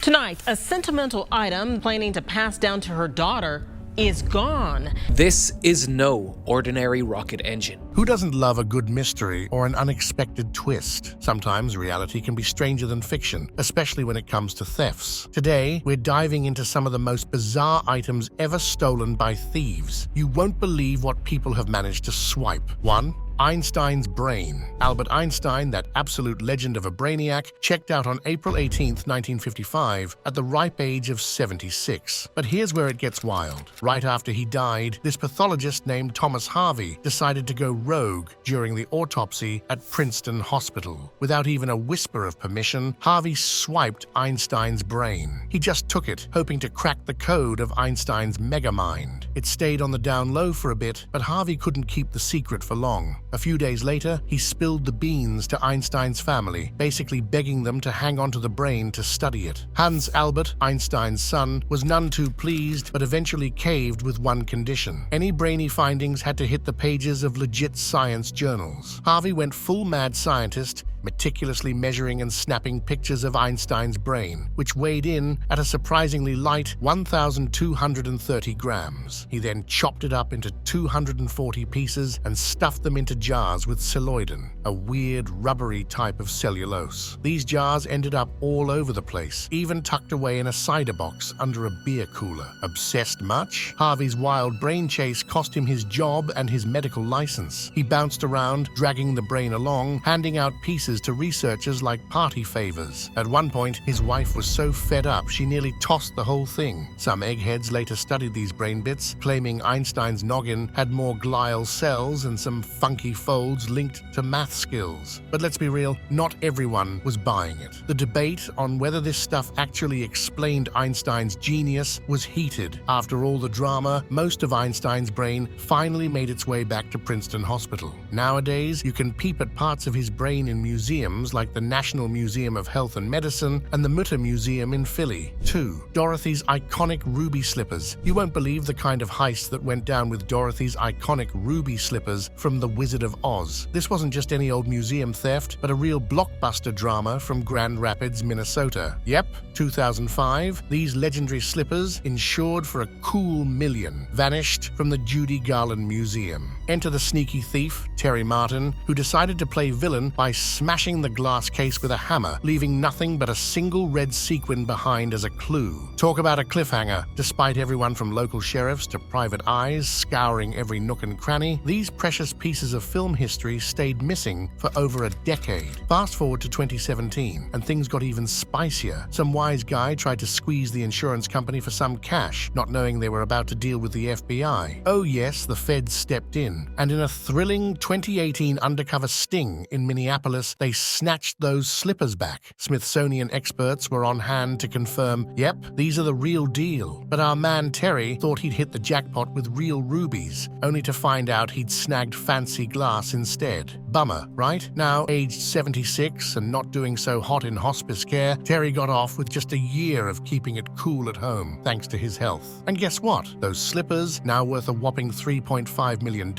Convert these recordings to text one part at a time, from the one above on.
Tonight, a sentimental item planning to pass down to her daughter is gone. This is no ordinary rocket engine. Who doesn't love a good mystery or an unexpected twist? Sometimes reality can be stranger than fiction, especially when it comes to thefts. Today, we're diving into some of the most bizarre items ever stolen by thieves. You won't believe what people have managed to swipe. 1. Einstein's brain. Albert Einstein, that absolute legend of a brainiac, checked out on April 18, 1955, at the ripe age of 76. But here's where it gets wild. Right after he died, this pathologist named Thomas Harvey decided to go rogue during the autopsy at Princeton Hospital. Without even a whisper of permission, Harvey swiped Einstein's brain. He just took it, hoping to crack the code of Einstein's megamind. It stayed on the down low for a bit, but Harvey couldn't keep the secret for long. A few days later, he spilled the beans to Einstein's family, basically begging them to hang onto the brain to study it. Hans Albert, Einstein's son, was none too pleased, but eventually caved with one condition. Any brainy findings had to hit the pages of legit science journals. Harvey went full mad scientist, meticulously measuring and snapping pictures of Einstein's brain, which weighed in at a surprisingly light 1,230 grams. He then chopped it up into 240 pieces and stuffed them into jars with celloidin, a weird rubbery type of cellulose. These jars ended up all over the place, even tucked away in a cider box under a beer cooler. Obsessed much? Harvey's wild brain chase cost him his job and his medical license. He bounced around, dragging the brain along, handing out pieces to researchers like party favors. At one point, his wife was so fed up she nearly tossed the whole thing. Some eggheads later studied these brain bits, claiming Einstein's noggin had more glial cells and some funky folds linked to math skills. But let's be real, not everyone was buying it. The debate on whether this stuff actually explained Einstein's genius was heated. After all the drama, most of Einstein's brain finally made its way back to Princeton Hospital. Nowadays, you can peep at parts of his brain in museums like the National Museum of Health and Medicine and the Mutter Museum in Philly. 2. Dorothy's iconic ruby slippers. You won't believe the kind of heist that went down with Dorothy's iconic ruby slippers from The Wizard of Oz. This wasn't just any old museum theft, but a real blockbuster drama from Grand Rapids, Minnesota. Yep, 2005, these legendary slippers, insured for a cool $1 million, vanished from the Judy Garland Museum. Enter the sneaky thief, Terry Martin, who decided to play villain by smashing the glass case with a hammer, leaving nothing but a single red sequin behind as a clue. Talk about a cliffhanger. Despite everyone from local sheriffs to private eyes scouring every nook and cranny, these precious pieces of film history stayed missing for over a decade. Fast forward to 2017, and things got even spicier. Some wise guy tried to squeeze the insurance company for some cash, not knowing they were about to deal with the FBI. Oh yes, the feds stepped in, and in a thrilling 2018 undercover sting in Minneapolis, they snatched those slippers back. Smithsonian experts were on hand to confirm, yep, these are the real deal. But our man Terry thought he'd hit the jackpot with real rubies, only to find out he'd snagged fancy glass instead. Bummer, right? Now, aged 76 and not doing so hot in hospice care, Terry got off with just a year of keeping it cool at home, thanks to his health. And guess what? Those slippers, now worth a whopping $3.5 million,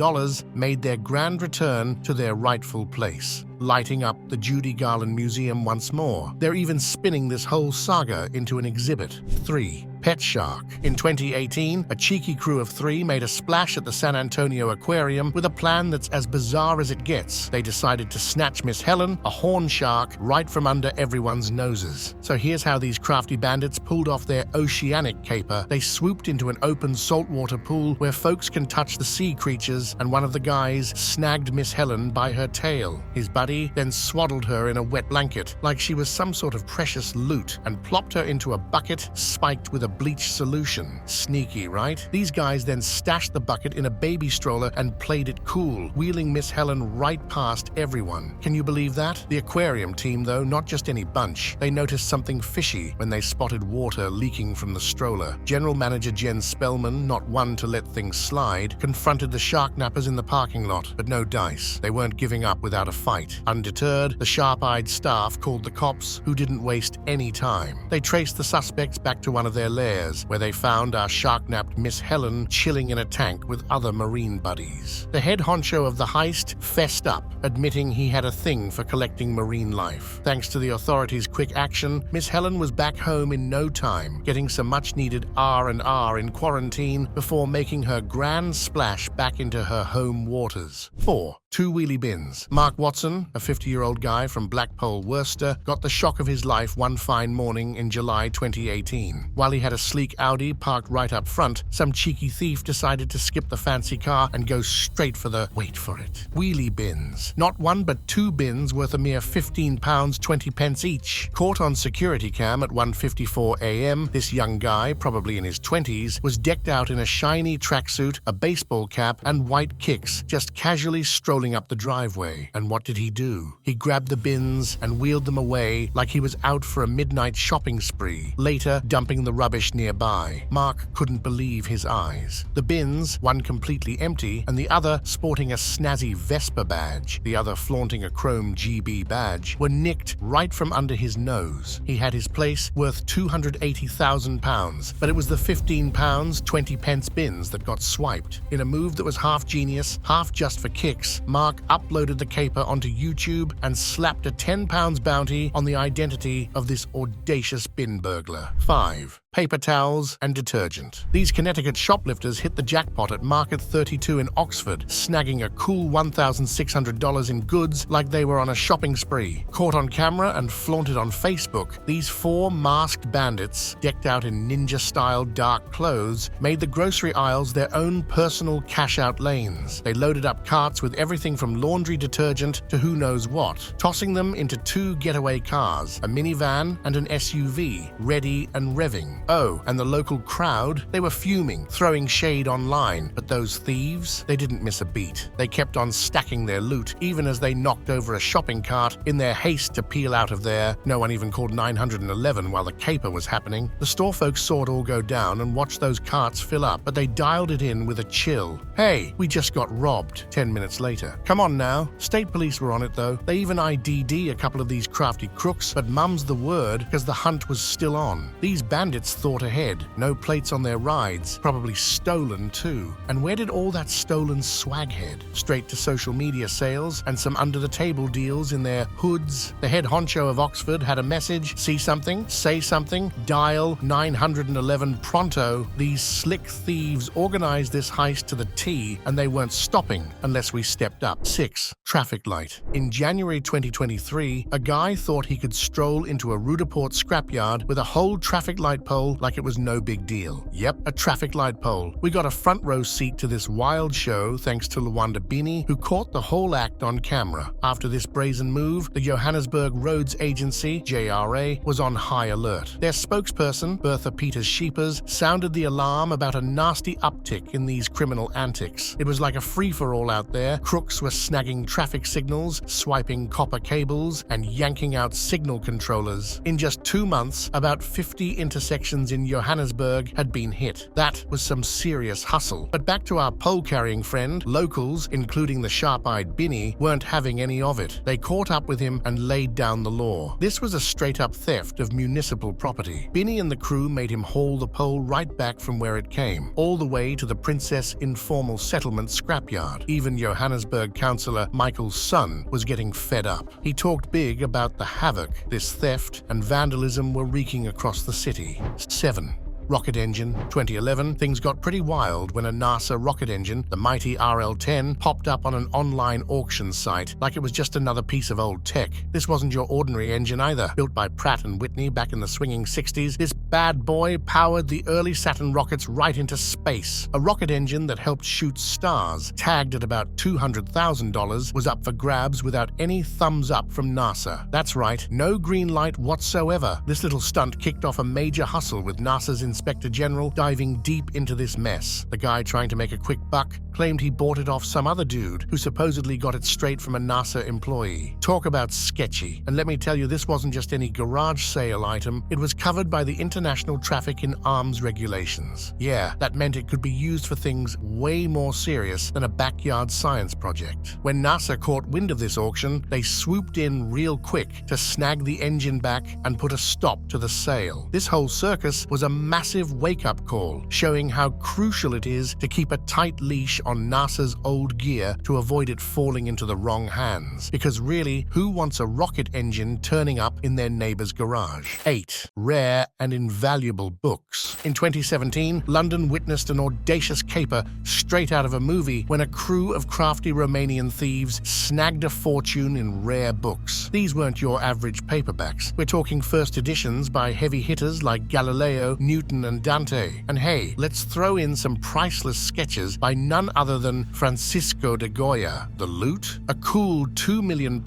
made their grand return to their rightful place, lighting up the Judy Garland Museum once more. They're even spinning this whole saga into an exhibit. 3. Pet shark. In 2018, a cheeky crew of 3 made a splash at the San Antonio Aquarium with a plan that's as bizarre as it gets. They decided to snatch Miss Helen, a horn shark, right from under everyone's noses. So here's how these crafty bandits pulled off their oceanic caper. They swooped into an open saltwater pool where folks can touch the sea creatures, and one of the guys snagged Miss Helen by her tail. His buddy then swaddled her in a wet blanket like she was some sort of precious loot and plopped her into a bucket spiked with a bleach solution. Sneaky, right? These guys then stashed the bucket in a baby stroller and played it cool, wheeling Miss Helen right past everyone. Can you believe that? The aquarium team, though, not just any bunch. They noticed something fishy when they spotted water leaking from the stroller. General Manager Jen Spellman, not one to let things slide, confronted the shark nappers in the parking lot, but no dice. They weren't giving up without a fight. Undeterred, the sharp-eyed staff called the cops, who didn't waste any time. They traced the suspects back to one of their lairs, where they found our shark-napped Miss Helen chilling in a tank with other marine buddies. The head honcho of the heist fessed up, admitting he had a thing for collecting marine life. Thanks to the authorities' quick action, Miss Helen was back home in no time, getting some much-needed R&R in quarantine before making her grand splash back into her home waters. 4. 2 wheelie bins. Mark Watson, a 50-year-old guy from Blackpool, Worcester, got the shock of his life one fine morning in July 2018. While he had a sleek Audi parked right up front, some cheeky thief decided to skip the fancy car and go straight for the, wait for it, wheelie bins. Not one but 2 bins worth a mere £15 20 pence each. Caught on security cam at 1:54 a.m., this young guy, probably in his 20s, was decked out in a shiny tracksuit, a baseball cap, and white kicks, just casually strolling up the driveway. And what did he do? He grabbed the bins and wheeled them away like he was out for a midnight shopping spree, later dumping the rubbish nearby. Mark couldn't believe his eyes. The bins, one completely empty and the other sporting a snazzy Vespa badge, the other flaunting a chrome GB badge, were nicked right from under his nose. He had his place worth £280,000, but it was the £15 20 pence bins that got swiped. In a move that was half genius, half just for kicks, Mark uploaded the caper onto YouTube and slapped a £10 bounty on the identity of this audacious bin burglar. 5. Paper towels and detergent. These Connecticut shoplifters hit the jackpot at Market 32 in Oxford, snagging a cool $1,600 in goods like they were on a shopping spree. Caught on camera and flaunted on Facebook, these 4 masked bandits, decked out in ninja-style dark clothes, made the grocery aisles their own personal cash-out lanes. They loaded up carts with everything from laundry detergent to who knows what, tossing them into 2 getaway cars, a minivan and an SUV, ready and revving. Oh, and the local crowd, they were fuming, throwing shade online, but those thieves, they didn't miss a beat. They kept on stacking their loot, even as they knocked over a shopping cart in their haste to peel out of there. No one even called 911 while the caper was happening. The store folks saw it all go down and watched those carts fill up, but they dialed it in with a chill. Hey, we just got robbed. 10 minutes later. Come on now. State police were on it though. They even ID'd a couple of these crafty crooks, but mum's the word because the hunt was still on. These bandits thought ahead. No plates on their rides, probably stolen too. And where did all that stolen swag head? Straight to social media sales and some under-the-table deals in their hoods. The head honcho of Oxford had a message: see something, say something, dial 911 pronto. These slick thieves organized this heist to the T, and they weren't stopping unless we stepped up. 6. Traffic light. In January 2023, a guy thought he could stroll into a Rudaport scrapyard with a whole traffic light pole like it was no big deal. Yep, a traffic light pole. We got a front row seat to this wild show thanks to Lawanda Bini, who caught the whole act on camera. After this brazen move, the Johannesburg Roads Agency, JRA, was on high alert. Their spokesperson, Bertha Peters-Scheepers, sounded the alarm about a nasty uptick in these criminal antics. It was like a free-for-all out there. Crooks were snagging traffic signals, swiping copper cables, and yanking out signal controllers. In just 2 months, about 50 intersections in Johannesburg had been hit. That was some serious hustle. But back to our pole-carrying friend, locals, including the sharp-eyed Binny, weren't having any of it. They caught up with him and laid down the law. This was a straight-up theft of municipal property. Binny and the crew made him haul the pole right back from where it came, all the way to the Princess Informal Settlement scrapyard. Even Johannesburg councillor Michael's son was getting fed up. He talked big about the havoc this theft and vandalism were wreaking across the city. 7. Rocket engine. 2011, things got pretty wild when a NASA rocket engine, the mighty RL-10, popped up on an online auction site like it was just another piece of old tech. This wasn't your ordinary engine either. Built by Pratt & Whitney back in the swinging 60s, this bad boy powered the early Saturn rockets right into space. A rocket engine that helped shoot stars, tagged at about $200,000, was up for grabs without any thumbs up from NASA. That's right, no green light whatsoever. This little stunt kicked off a major hustle with NASA's Inspector General diving deep into this mess. The guy trying to make a quick buck claimed he bought it off some other dude who supposedly got it straight from a NASA employee. Talk about sketchy. And let me tell you, this wasn't just any garage sale item. It was covered by the International international traffic in arms regulations. Yeah, that meant it could be used for things way more serious than a backyard science project. When NASA caught wind of this auction, they swooped in real quick to snag the engine back and put a stop to the sale. This whole circus was a massive wake-up call, showing how crucial it is to keep a tight leash on NASA's old gear to avoid it falling into the wrong hands. Because really, who wants a rocket engine turning up in their neighbor's garage? 8. Rare and invaluable books. In 2017, London witnessed an audacious caper straight out of a movie when a crew of crafty Romanian thieves snagged a fortune in rare books. These weren't your average paperbacks. We're talking first editions by heavy hitters like Galileo, Newton, and Dante. And hey, let's throw in some priceless sketches by none other than Francisco de Goya. The loot? A cool £2 million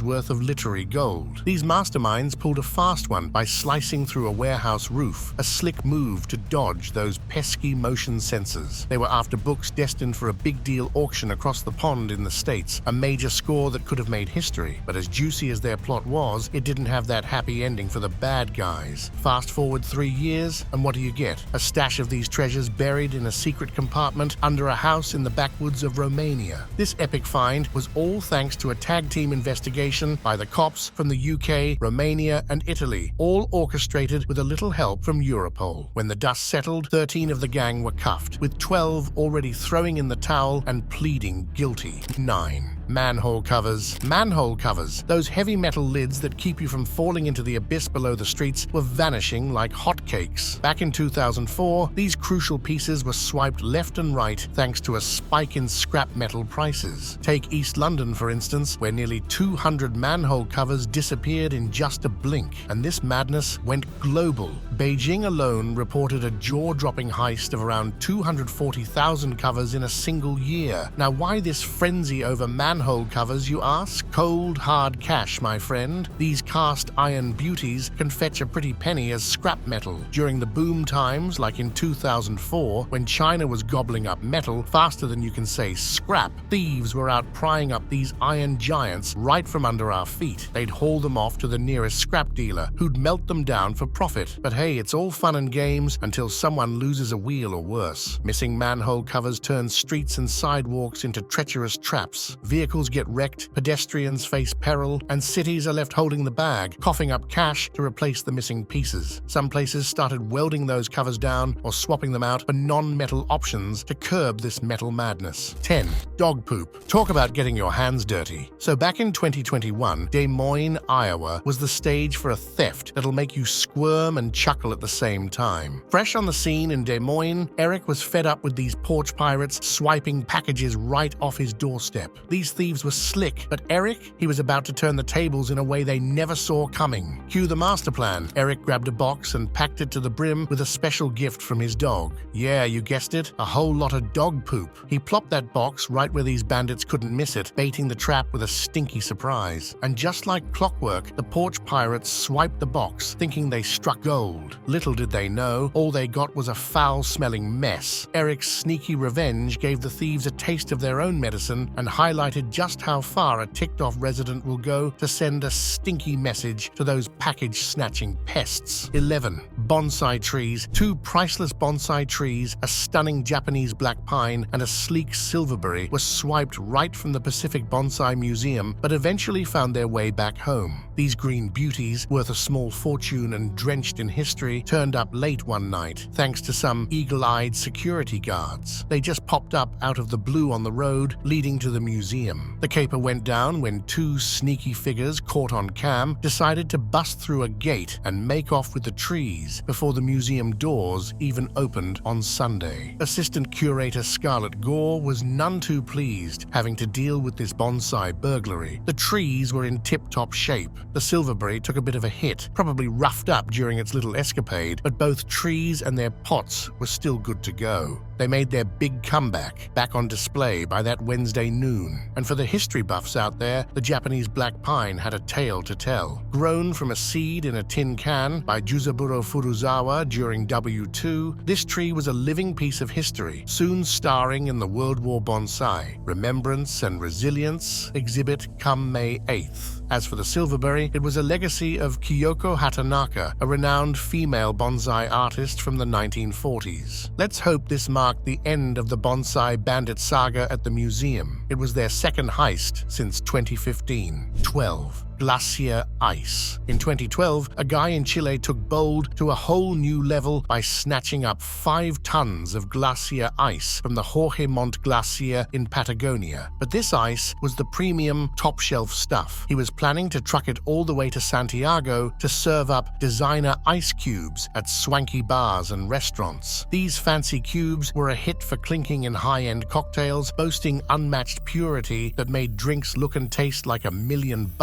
worth of literary gold. These masterminds pulled a fast one by slicing through a warehouse roof, a slick move to dodge those pesky motion sensors. They were after books destined for a big deal auction across the pond in the States, a major score that could have made history. But as juicy as their plot was, it didn't have that happy ending for the bad guys. Fast forward 3 years, and what do you get? A stash of these treasures buried in a secret compartment under a house in the backwoods of Romania. This epic find was all thanks to a tag team investigation by the cops from the UK, Romania, and Italy, all orchestrated with a little help from Europol. When the dust settled, 13 of the gang were cuffed, with 12 already throwing in the towel and pleading guilty. 9. Manhole covers. Manhole covers, those heavy metal lids that keep you from falling into the abyss below the streets, were vanishing like hotcakes. Back in 2004, these crucial pieces were swiped left and right thanks to a spike in scrap metal prices. Take East London, for instance, where nearly 200 manhole covers disappeared in just a blink. And this madness went global. Beijing alone reported a jaw-dropping heist of around 240,000 covers in a single year. Now, why this frenzy over manhole covers, you ask? Cold, hard cash, my friend. These cast iron beauties can fetch a pretty penny as scrap metal. During the boom times, like in 2004, when China was gobbling up metal faster than you can say scrap, thieves were out prying up these iron giants right from under our feet. They'd haul them off to the nearest scrap dealer, who'd melt them down for profit. But hey, it's all fun and games until someone loses a wheel or worse. Missing manhole covers turn streets and sidewalks into treacherous traps. Vehicles get wrecked, pedestrians face peril, and cities are left holding the bag, coughing up cash to replace the missing pieces. Some places started welding those covers down or swapping them out for non-metal options to curb this metal madness. 10. Dog poop. Talk about getting your hands dirty. So back in 2021, Des Moines, Iowa was the stage for a theft that'll make you squirm and chuckle at the same time. Fresh on the scene in Des Moines, Eric was fed up with these porch pirates swiping packages right off his doorstep. These thieves were slick, but Eric, he was about to turn the tables in a way they never saw coming. Cue the master plan. Eric grabbed a box and packed it to the brim with a special gift from his dog. Yeah, you guessed it, a whole lot of dog poop. He plopped that box right where these bandits couldn't miss it, baiting the trap with a stinky surprise. And just like clockwork, the porch pirates swiped the box, thinking they struck gold. Little did they know, all they got was a foul-smelling mess. Eric's sneaky revenge gave the thieves a taste of their own medicine and highlighted just how far a ticked-off resident will go to send a stinky message to those package-snatching pests. 11. Bonsai trees. 2 priceless bonsai trees, a stunning Japanese black pine and a sleek silverberry, were swiped right from the Pacific Bonsai Museum, but eventually found their way back home. These green beauties, worth a small fortune and drenched in history, turned up late one night, thanks to some eagle-eyed security guards. They just popped up out of the blue on the road leading to the museum. The caper went down when 2 sneaky figures caught on cam decided to bust through a gate and make off with the trees before the museum doors even opened on Sunday. Assistant Curator Scarlett Gore was none too pleased having to deal with this bonsai burglary. The trees were in tip-top shape. The silverberry took a bit of a hit, probably roughed up during its little escapade, but both trees and their pots were still good to go. They made their big comeback, back on display by that Wednesday noon. And And for the history buffs out there, the Japanese black pine had a tale to tell. Grown from a seed in a tin can by Juzaburo Furuzawa during W2, this tree was a living piece of history, soon starring in the World War Bonsai, Remembrance and Resilience exhibit come May 8th. As for the silverberry, it was a legacy of Kyoko Hatanaka, a renowned female bonsai artist from the 1940s. Let's hope this marked the end of the bonsai bandit saga at the museum. It was their second heist since 2015. 12. Glassier ice. In 2012, a guy in Chile took bold to a whole new level by snatching up 5 tons of glacier ice from the Jorge Montt Glacier in Patagonia. But this ice was the premium, top-shelf stuff. He was planning to truck it all the way to Santiago to serve up designer ice cubes at swanky bars and restaurants. These fancy cubes were a hit for clinking in high-end cocktails, boasting unmatched purity that made drinks look and taste like $1 million.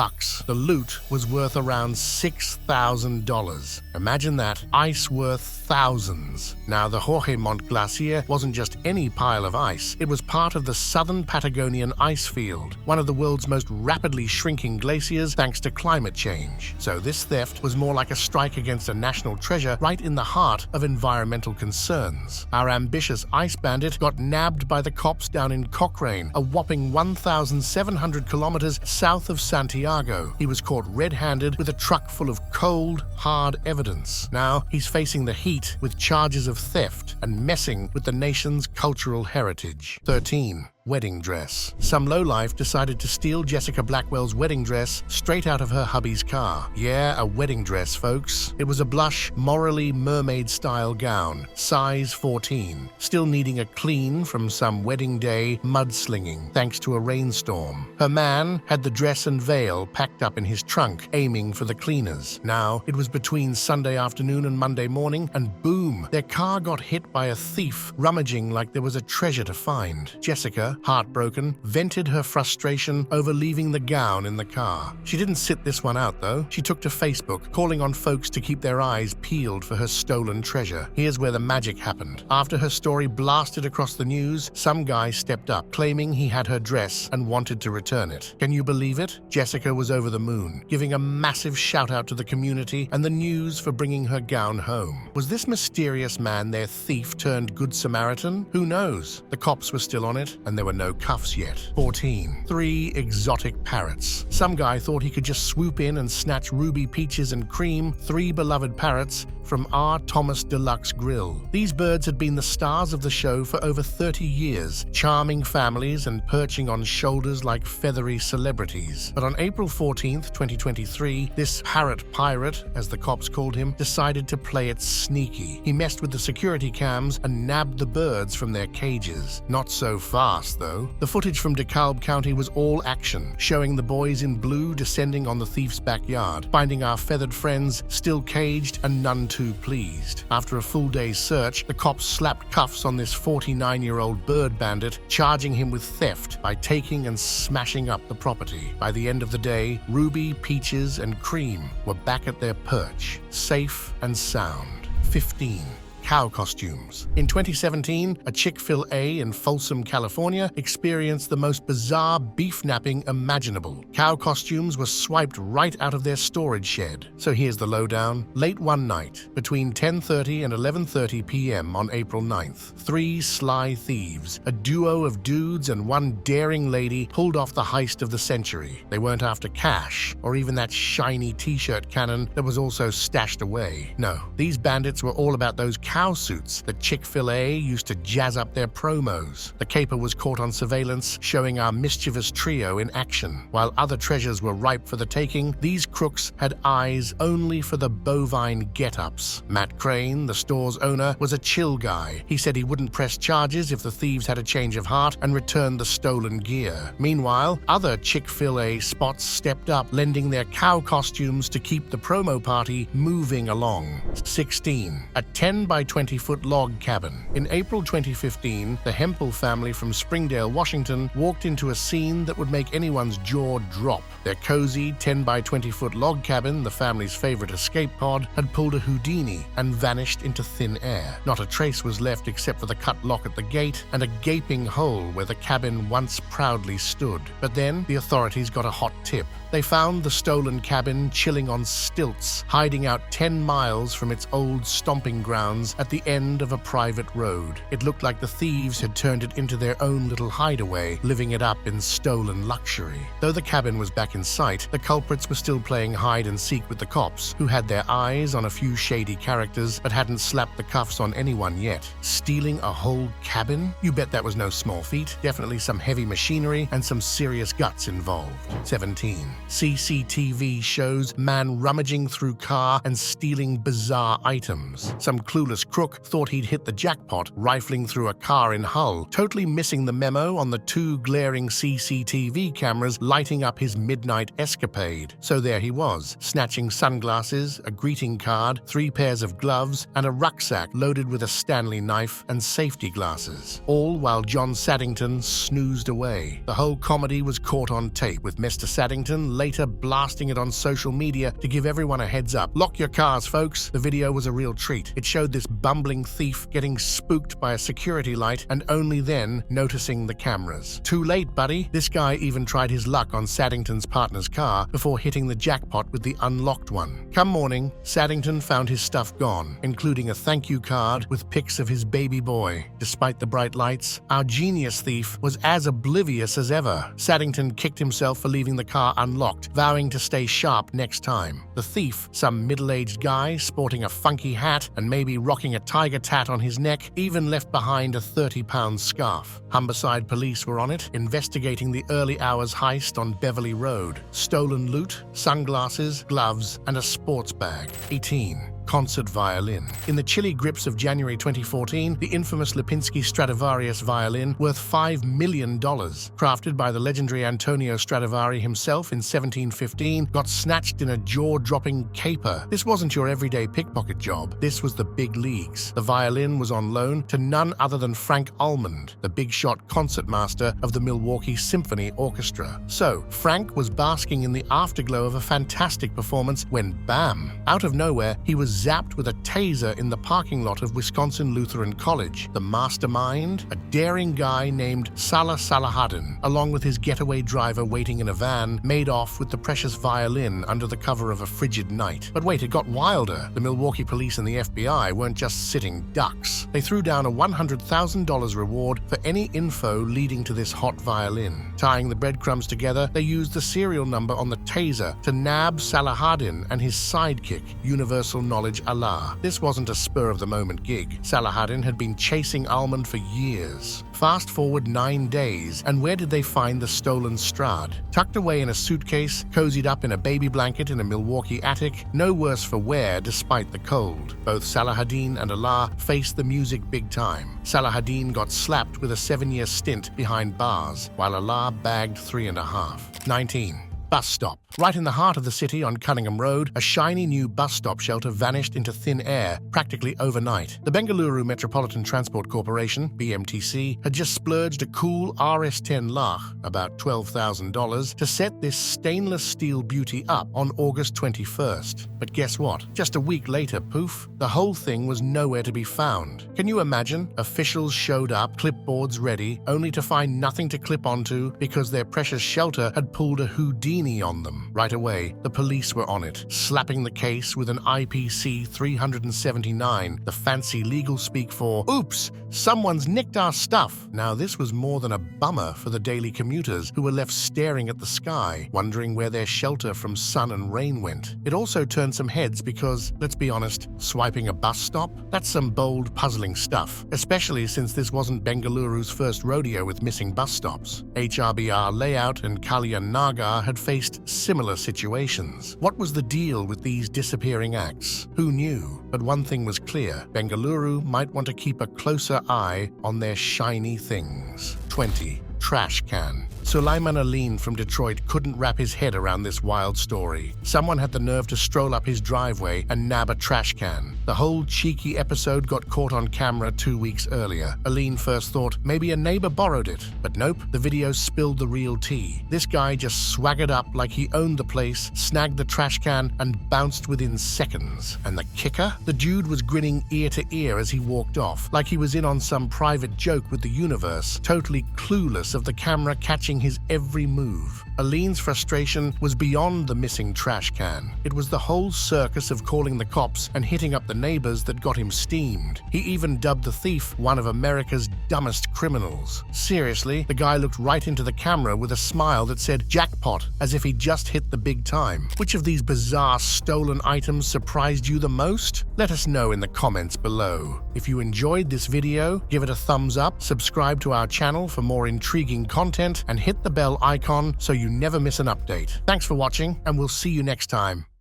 The loot was worth around $6,000. Imagine that, ice worth thousands. Now, the Jorge Montt Glacier wasn't just any pile of ice. It was part of the southern Patagonian ice field, one of the world's most rapidly shrinking glaciers thanks to climate change. So this theft was more like a strike against a national treasure right in the heart of environmental concerns. Our ambitious ice bandit got nabbed by the cops down in Cochrane, a whopping 1,700 kilometers south of Santiago. He was caught red-handed with a truck full of cold, hard evidence. Now, he's facing the heat with charges of theft and messing with the nation's cultural heritage. 13. Wedding dress. Some lowlife decided to steal Jessica Blackwell's wedding dress straight out of her hubby's car. Yeah, a wedding dress, folks. It was a blush, morally mermaid-style gown, size 14, still needing a clean from some wedding day mudslinging thanks to a rainstorm. Her man had the dress and veil packed up in his trunk, aiming for the cleaners. Now, it was between Sunday afternoon and Monday morning, and boom, their car got hit by a thief rummaging like there was a treasure to find. Jessica, heartbroken, vented her frustration over leaving the gown in the car. She didn't sit this one out, though. She took to Facebook, calling on folks to keep their eyes peeled for her stolen treasure. Here's where the magic happened. After her story blasted across the news, some guy stepped up, claiming he had her dress and wanted to return it. Can you believe it? Jessica was over the moon, giving a massive shout-out to the community and the news for bringing her gown home. Was this mysterious man their thief turned Good Samaritan? Who knows? The cops were still on it, and there were no cuffs yet. 14. 3 exotic parrots. Some guy thought he could just swoop in and snatch Ruby, Peaches, and Cream, 3 beloved parrots, from R. Thomas Deluxe Grill. These birds had been the stars of the show for over 30 years, charming families and perching on shoulders like feathery celebrities. But on April 14th, 2023, this parrot pirate, as the cops called him, decided to play it sneaky. He messed with the security cams and nabbed the birds from their cages. Not so fast, though. The footage from DeKalb County was all action, showing the boys in blue descending on the thief's backyard, finding our feathered friends still caged and none too pleased. After a full day's search, the cops slapped cuffs on this 49-year-old bird bandit, charging him with theft by taking and smashing up the property. By the end of the day, Ruby, Peaches, and Cream were back at their perch, safe and sound. 15. Cow costumes. In 2017, a Chick-fil-A in Folsom, California, experienced the most bizarre beef napping imaginable. Cow costumes were swiped right out of their storage shed. So here's the lowdown. Late one night, between 10:30 and 11:30 p.m. on April 9th, 3 sly thieves, a duo of dudes and one daring lady, pulled off the heist of the century. They weren't after cash, or even that shiny t-shirt cannon that was also stashed away. No, these bandits were all about those cow suits that Chick-fil-A used to jazz up their promos. The caper was caught on surveillance, showing our mischievous trio in action. While other treasures were ripe for the taking, these crooks had eyes only for the bovine get-ups. Matt Crane, the store's owner, was a chill guy. He said he wouldn't press charges if the thieves had a change of heart and returned the stolen gear. Meanwhile, other Chick-fil-A spots stepped up, lending their cow costumes to keep the promo party moving along. 16. A 10 by 10-by-20-foot log cabin. In April 2015, the Hempel family from Springdale, Washington, walked into a scene that would make anyone's jaw drop. Their cozy 10-by-20-foot log cabin, the family's favorite escape pod, had pulled a Houdini and vanished into thin air. Not a trace was left except for the cut lock at the gate and a gaping hole where the cabin once proudly stood. But then the authorities got a hot tip. They found the stolen cabin chilling on stilts, hiding out 10 miles from its old stomping grounds at the end of a private road. It looked like the thieves had turned it into their own little hideaway, living it up in stolen luxury. Though the cabin was back in sight, the culprits were still playing hide and seek with the cops, who had their eyes on a few shady characters but hadn't slapped the cuffs on anyone yet. Stealing a whole cabin? You bet that was no small feat. Definitely some heavy machinery and some serious guts involved. 17. CCTV shows man rummaging through car and stealing bizarre items. Some clueless crook thought he'd hit the jackpot, rifling through a car in Hull, totally missing the memo on the 2 glaring CCTV cameras lighting up his midnight escapade. So there he was, snatching sunglasses, a greeting card, 3 pairs of gloves, and a rucksack loaded with a Stanley knife and safety glasses. All while John Saddington snoozed away. The whole comedy was caught on tape, with Mr. Saddington later blasting it on social media to give everyone a heads up. Lock your cars, folks. The video was a real treat. It showed this bumbling thief getting spooked by a security light and only then noticing the cameras. Too late, buddy. This guy even tried his luck on Saddington's partner's car before hitting the jackpot with the unlocked one. Come morning, Saddington found his stuff gone, including a thank you card with pics of his baby boy. Despite the bright lights, our genius thief was as oblivious as ever. Saddington kicked himself for leaving the car unlocked, vowing to stay sharp next time. The thief, some middle-aged guy sporting a funky hat and maybe rocking a tiger tat on his neck, even left behind a 30-pound scarf. Humberside police were on it, investigating the early hours heist on Beverly Road. Stolen loot, sunglasses, gloves, and a sports bag. 18. Concert violin. In the chilly grips of January 2014, the infamous Lipinski Stradivarius violin, worth $5 million, crafted by the legendary Antonio Stradivari himself in 1715, got snatched in a jaw-dropping caper. This wasn't your everyday pickpocket job. This was the big leagues. The violin was on loan to none other than Frank Almond, the big-shot concertmaster of the Milwaukee Symphony Orchestra. So, Frank was basking in the afterglow of a fantastic performance when, bam! Out of nowhere, he was zapped with a taser in the parking lot of Wisconsin Lutheran College. The mastermind, a daring guy named Salah Salahaddin, along with his getaway driver waiting in a van, made off with the precious violin under the cover of a frigid night. But wait, it got wilder. The Milwaukee police and the FBI weren't just sitting ducks. They threw down a $100,000 reward for any info leading to this hot violin. Tying the breadcrumbs together, they used the serial number on the taser to nab Salahaddin and his sidekick, Universal Knowledge Allah. This wasn't a spur-of-the-moment gig. Salahaddin had been chasing Almond for years. Fast forward 9 days, and where did they find the stolen Strad? Tucked away in a suitcase, cozied up in a baby blanket in a Milwaukee attic, no worse for wear despite the cold. Both Salahaddin and Allah faced the music big time. Salahaddin got slapped with a 7-year stint behind bars, while Allah bagged 3.5. 19. Bus stop. Right in the heart of the city on Cunningham Road, a shiny new bus stop shelter vanished into thin air practically overnight. The Bengaluru Metropolitan Transport Corporation, BMTC, had just splurged a cool RS-10 Lach, about $12,000, to set this stainless steel beauty up on August 21st. But guess what? Just a week later, poof, the whole thing was nowhere to be found. Can you imagine? Officials showed up, clipboards ready, only to find nothing to clip onto because their precious shelter had pulled a Houdini on them. Right away, the police were on it, slapping the case with an IPC 379, the fancy legal speak for, "Oops, someone's nicked our stuff." Now this was more than a bummer for the daily commuters who were left staring at the sky, wondering where their shelter from sun and rain went. It also turned some heads because, let's be honest, swiping a bus stop? That's some bold, puzzling stuff, especially since this wasn't Bengaluru's first rodeo with missing bus stops. HRBR Layout and Kalyan Nagar had faced similar situations. What was the deal with these disappearing acts? Who knew? But one thing was clear. Bengaluru might want to keep a closer eye on their shiny things. 20. Trash can. Sulaiman Aline from Detroit couldn't wrap his head around this wild story. Someone had the nerve to stroll up his driveway and nab a trash can. The whole cheeky episode got caught on camera 2 weeks earlier. Aline first thought maybe a neighbor borrowed it, but nope, the video spilled the real tea. This guy just swaggered up like he owned the place, snagged the trash can, and bounced within seconds. And the kicker? The dude was grinning ear to ear as he walked off, like he was in on some private joke with the universe, totally clueless of the camera catching his every move. Aline's frustration was beyond the missing trash can. It was the whole circus of calling the cops and hitting up the neighbors that got him steamed. He even dubbed the thief one of America's dumbest criminals. Seriously, the guy looked right into the camera with a smile that said jackpot, as if he just hit the big time. Which of these bizarre stolen items surprised you the most? Let us know in the comments below. If you enjoyed this video, give it a thumbs up, subscribe to our channel for more intriguing content, and hit the bell icon so you never miss an update. Thanks for watching, and we'll see you next time.